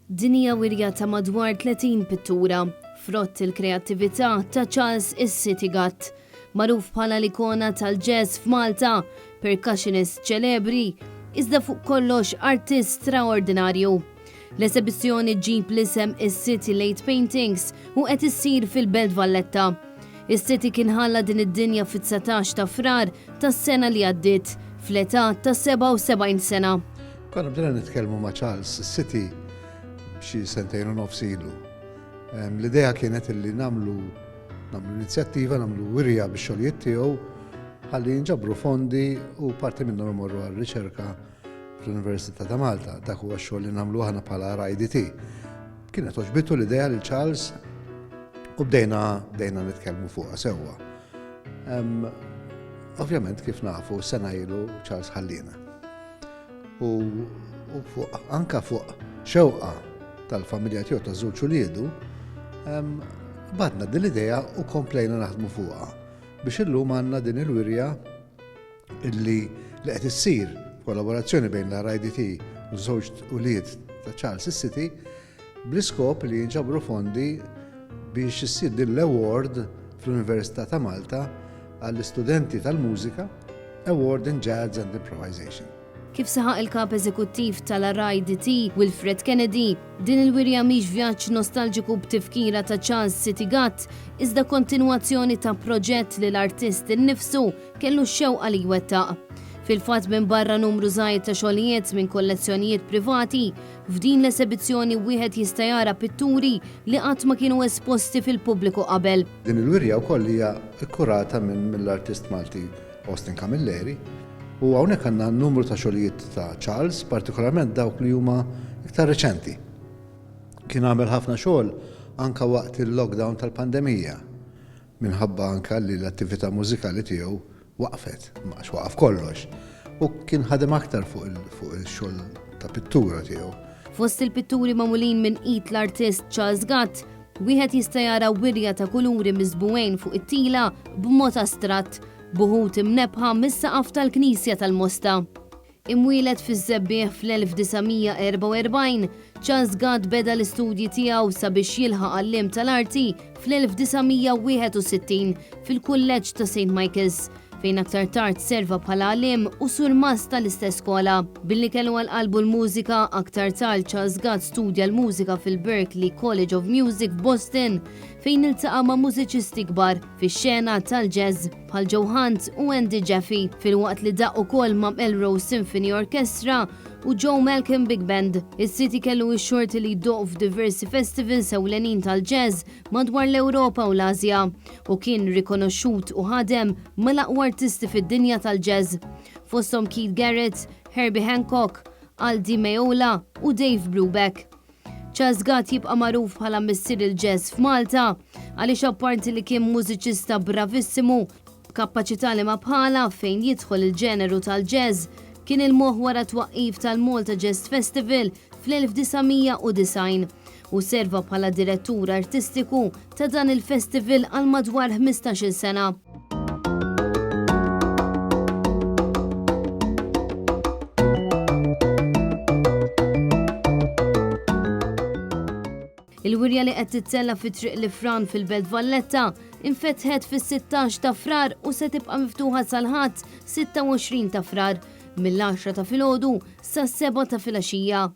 Dinja wirja ta' madwar 30 pittura, frott il-kreattività ta' Charles is-City Gatt, magħruf bħala l-ikona tal-jazz f'Malta, percussionist ċelebri, iżda fuq kollox artist straordinarju. L-esibizzjoni ġib l-isem is-City Late Paintings u qed issir fil-Belt Valletta. Is-City kien ħalla din id-dinja fit-19 ta' frar tas-sena li għaddiet, fl-età ta' 77 sena. Konna bdejna nitkellmu ma' Charles is-City xi sentejn u nofs ilu. L-idea kienet illi namlu inizjattiva, namlu wirja bix-xogħlijiet tiegħu ħalli nġabru fondi u parti minnhom imorru għar-riċerka fl-Università ta' Malta. Dak huwa x-xogħol li nagħmlu aħna bħala RIDT. Kienet oġbitu l-idea lil Charles u bdejna nitkellmu fuqha sewwa. Ovvjament kif nafu sena ilu Charles ħallina. U anka fuq xewqa tal-familja tiegħu taż-żewġ uliedu, badna din l-idea u komplejna naħdmu fuqha biex illum għandna din il-wirja illi qed issir kollaborazzjoni bejn l-RIDT u żewġ ulied ta' Charles is-City bl-iskop li jinġabru fondi biex issir din l-award fl-Università ta' Malta għall-istudenti tal-mużika, Award in Jazz and Improvisation. Kif saħaq il-kap eżekuttiv tal-RIDT Wilfred Kennedy, din il-wirja mhix vjaġġ nostalġiku b'tifkira ta' Charles City Gatt, iżda kontinwazzjoni ta' proġett li l-artist innifsu kellu x-xewqa li jwettaq. Fil-fatt minn barra numru żgħir ta' xogħlijiet minn kollezzjonijiet privati, f'din l-esibizzjoni wieħed jista' jara pitturi li qatt ma kienu esposti fil-pubbliku qabel. Din il-wirja wkoll hija kkurata mill-artist Malti Austin Camilleri. U hawnhekk għandna n-numru ta' xogħlijiet ta' Charles, partikolarment dawk li huma iktar reċenti. Kien għamel ħafna xogħol anka waqt il-lockdown tal-pandemija, minħabba anka li l-attività mużikali tiegħu waqfet, ma waqaf kollox. U kien ħadem aktar fuq il-xogħol ta' pittura tiegħu. Fost il-pitturi magħmulin minn id l-artist Charles Gatt, wieħed jista' jara wirja ta' kuluri miżbuwejn fuq it-tila b'mod astratt, buħut imnebħa mis-saqaf tal-Knisja tal-Mosta. Imwielet fiż-żebbieħ fl-1944, Charles Gatt beda l-istudji tiegħu sabiex jilħaq għall-lim tal-arti fl-1961 fil-Kulleġġ ta' St. Michael's, fejn aktar tard serva bħala għallim u surmas tal-istess skola. Billi kellu għal-qalbu l-mużika, aktar tard Charles Gatt studja l-mużika fil-Berklee College of Music f'Boston, fejn iltaqa' ma' mużiċisti kbar fix-xena tal-jazz bħal Joe Hunt u Andy Jaffe, fil-waqt li daq ukoll ma' Melrose Symphony Orchestra u Joe Malcolm Big Band. Is-City kellu x-xorti li jdoq f'diversi festivals ewlenin tal-jazz madwar l-Ewropa u l-Asja u kien rikonoxxut u ħadem mal-aqwa artisti fid-dinja tal-jazz, fosthom Keith Jarrett, Herbie Hancock, Aldi Meola u Dave Brubeck. Charles Gatt jibqa' magħruf bħala missier il-jazz f'Malta għaliex apparti li kien mużiċista bravissimu b'kapaċità li ma bħala fejn jidħol il-ġeneru tal-jazz, kien il-moħħ wara twaqqif tal-Malta Jazz Festival fl-1990 u serva bħala direttur artistiku ta' dan il-festival għal madwar 15-il sena. Il-wirja li qed tittella fit-triq li fran fil-Belt Valletta infetħet fis-16 ta' frar u se tibqa' miftuħa sal-ħadd 26 ta' frar mill-10 ta' filgħodu sa' 7 ta' filgħaxija.